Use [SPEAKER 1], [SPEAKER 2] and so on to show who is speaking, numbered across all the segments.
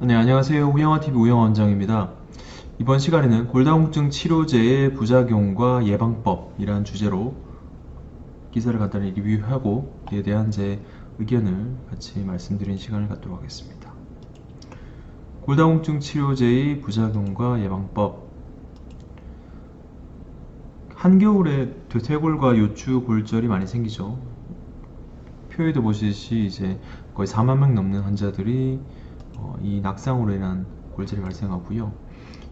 [SPEAKER 1] 네, 안녕하세요. 우영아TV 우영원장입니다. 이번 시간에는 골다공증 치료제의 부작용과 예방법이라는 주제로 기사를 간단히 리뷰하고 이에 대한 제 의견을 같이 말씀드리는 시간을 갖도록 하겠습니다. 골다공증 치료제의 부작용과 예방법. 한겨울에 퇴골과 요추 골절이 많이 생기죠. 표에도 보시듯이 이제 거의 4만 명 넘는 환자들이 이 낙상으로 인한 골절이 발생하고요.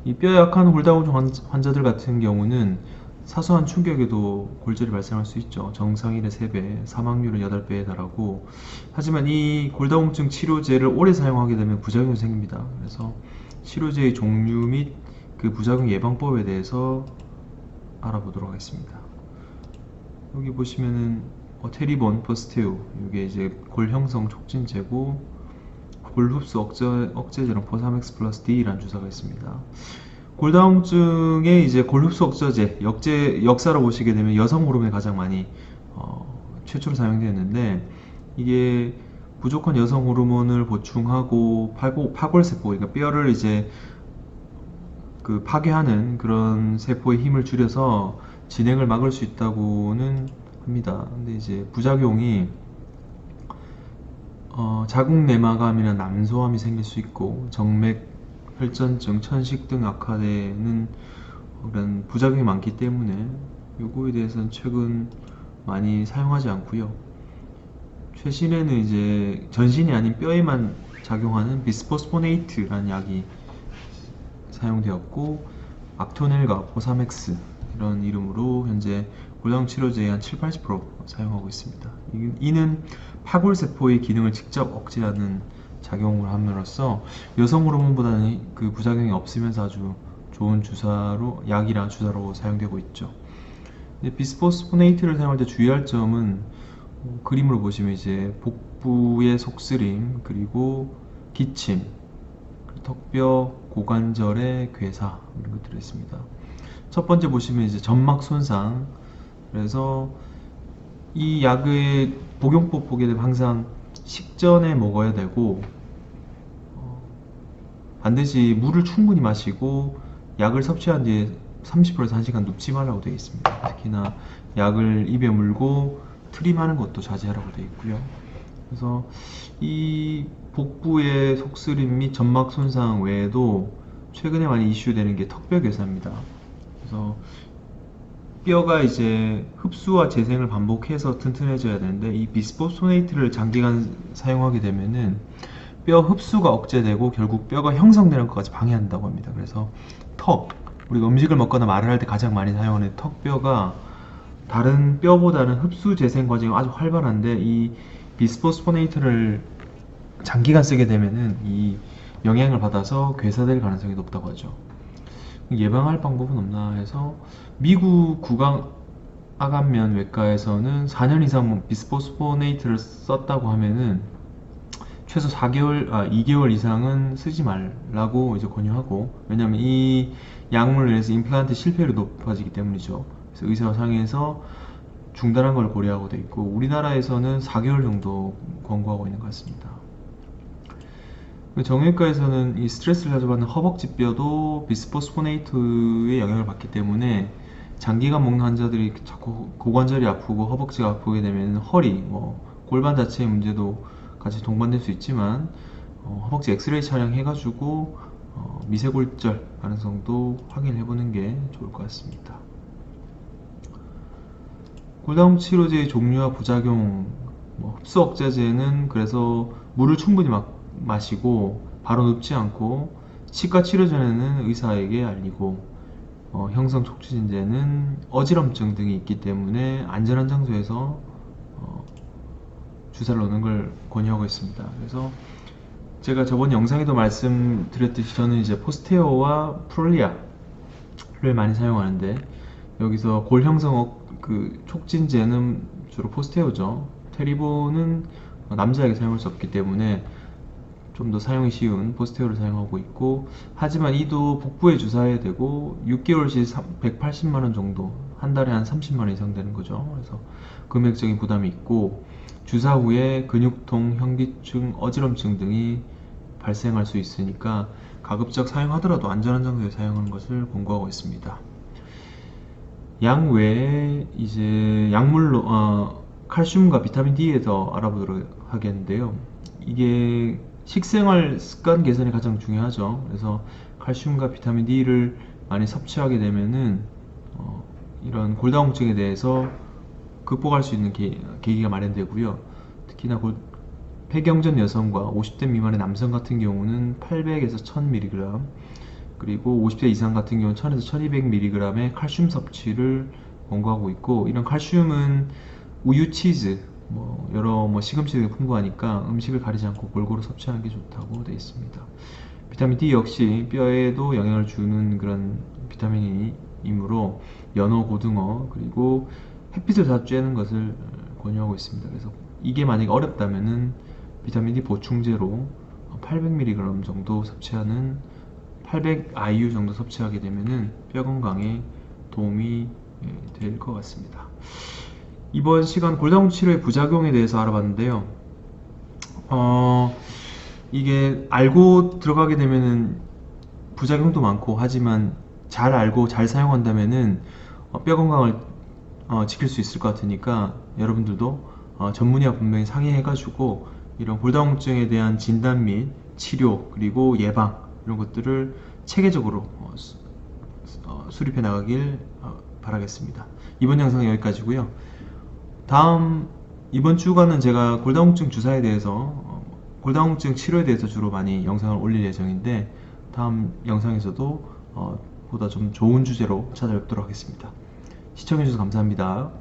[SPEAKER 1] 이 뼈 약한 골다공증 환자들 같은 경우는 사소한 충격에도 골절이 발생할 수 있죠. 정상인의 3배, 사망률은 8배에 달하고, 하지만 이 골다공증 치료제를 오래 사용하게 되면 부작용이 생깁니다. 그래서 치료제의 종류 및 그 부작용 예방법에 대해서 알아보도록 하겠습니다. 여기 보시면은 테리본, 퍼스테우, 이게 이제 골 형성 촉진제고, 골 흡수 억제제는 포사맥스 플러스 D라는 주사가 있습니다. 골다공증에 이제 골 흡수 억제제, 역사로 보시게 되면 여성 호르몬이 가장 많이 최초로 사용되었는데, 이게 부족한 여성 호르몬을 보충하고 파골세포, 그러니까 뼈를 이제 그 파괴하는 그런 세포의 힘을 줄여서 진행을 막을 수 있다고는 합니다. 근데 이제 부작용이 자궁 내막암이나 남소암이 생길 수 있고, 정맥 혈전증, 천식 등 악화되는 그런 부작용이 많기 때문에 요거에 대해서는 최근 많이 사용하지 않고요. 최신에는 이제 전신이 아닌 뼈에만 작용하는 비스포스포네이트라는 약이 사용되었고, 악토넬과 포사맥스 이런 이름으로 현재 골다공 치료제의 한 7-80% 사용하고 있습니다. 이는 파골세포의 기능을 직접 억제하는 작용을 함으로써 여성 호르몬보다는 그 부작용이 없으면서 아주 좋은 주사로 사용되고 있죠. 비스포스포네이트를 사용할 때 주의할 점은 그림으로 보시면 이제 복부의 속쓰림, 그리고 기침, 턱뼈, 고관절의 괴사 이런 것들이 있습니다. 첫 번째 보시면 이제 점막 손상. 그래서 이 약의 복용법 보게 되면 항상 식전에 먹어야 되고, 반드시 물을 충분히 마시고 약을 섭취한 뒤에 30분에서 1시간 눕지 말라고 되어 있습니다. 특히나 약을 입에 물고 트림하는 것도 자제하라고 되어 있고요. 그래서 이 복부의 속쓰림 및 점막 손상 외에도 최근에 많이 이슈되는 게 턱뼈 괴사입니다. 그래서 뼈가 이제 흡수와 재생을 반복해서 튼튼해져야 되는데, 이 비스포스포네이트를 장기간 사용하게 되면은 뼈 흡수가 억제되고 결국 뼈가 형성되는 것까지 방해한다고 합니다. 그래서 우리가 음식을 먹거나 말을 할 때 가장 많이 사용하는 턱뼈가 다른 뼈보다는 흡수 재생 과정이 아주 활발한데, 이 비스포스포네이트를 장기간 쓰게 되면은 이 영향을 받아서 괴사될 가능성이 높다고 하죠. 예방할 방법은 없나 해서 미국 구강암면 외과에서는 4년 이상 비스포스포네이트를 썼다고 하면은 최소 2개월 이상은 쓰지 말라고 이제 권유하고, 왜냐하면 이 약물로 인해서 임플란트 실패율이 높아지기 때문이죠. 그래서 의사와 상의해서 중단한 걸 고려하고 돼 있고, 우리나라에서는 4개월 정도 권고하고 있는 것 같습니다. 정형외과에서는 이 스트레스를 자주 받는 허벅지 뼈도 비스포스포네이트의 영향을 받기 때문에 장기간 먹는 환자들이 자꾸 고관절이 아프고 허벅지가 아프게 되면 허리, 골반 자체의 문제도 같이 동반될 수 있지만, 허벅지 엑스레이 촬영해가지고 미세골절 가능성도 확인해보는 게 좋을 것 같습니다. 골다공 치료제의 종류와 부작용, 흡수 억제제는 그래서 물을 충분히 마시고 바로 눕지 않고, 치과 치료 전에는 의사에게 알리고, 형성 촉진제는 어지럼증 등이 있기 때문에 안전한 장소에서 주사를 놓는 걸 권유하고 있습니다. 그래서 제가 저번 영상에도 말씀드렸듯이 저는 이제 포스테오와 프롤리아를 많이 사용하는데, 여기서 골 형성 촉진제는 주로 포스테오죠. 테리본은 남자에게 사용할 수 없기 때문에 좀 더 사용이 쉬운 포스테오를 사용하고 있고, 하지만 이도 복부에 주사해야 되고 6개월 시 180만원 정도, 한 달에 한 30만원 이상 되는 거죠. 그래서 금액적인 부담이 있고, 주사 후에 근육통, 현기증, 어지럼증 등이 발생할 수 있으니까 가급적 사용하더라도 안전한 장소에 사용하는 것을 권고하고 있습니다. 약 외에 이제 약물로 칼슘과 비타민 D에 더 알아보도록 하겠는데요. 이게 식생활 습관 개선이 가장 중요하죠. 그래서 칼슘과 비타민 D를 많이 섭취하게 되면은 이런 골다공증에 대해서 극복할 수 있는 계기가 마련되고요. 특히나 폐경전 여성과 50대 미만의 남성 같은 경우는 800에서 1000mg, 그리고 50대 이상 같은 경우는 1000에서 1200mg의 칼슘 섭취를 권고하고 있고, 이런 칼슘은 우유, 치즈, 여러 시금치들이 풍부하니까 음식을 가리지 않고 골고루 섭취하는 게 좋다고 되어 있습니다. 비타민 D 역시 뼈에도 영향을 주는 그런 비타민이므로 연어, 고등어, 그리고 햇빛을 자주 쬐는 것을 권유하고 있습니다. 그래서 이게 만약에 어렵다면은 비타민 D 보충제로 800mg 정도 섭취하는 800 IU 정도 섭취하게 되면은 뼈 건강에 도움이 될 것 같습니다. 이번 시간 골다공증 치료의 부작용에 대해서 알아봤는데요. 이게 알고 들어가게 되면은 부작용도 많고, 하지만 잘 알고 잘 사용한다면은 뼈 건강을 지킬 수 있을 것 같으니까 여러분들도 전문의와 분명히 상의해가지고 이런 골다공증에 대한 진단 및 치료, 그리고 예방, 이런 것들을 체계적으로 수립해 나가길 바라겠습니다. 이번 영상은 여기까지고요. 이번 주간은 제가 골다공증 주사에 대해서, 골다공증 치료에 대해서 주로 많이 영상을 올릴 예정인데, 다음 영상에서도 보다 좀 좋은 주제로 찾아뵙도록 하겠습니다. 시청해주셔서 감사합니다.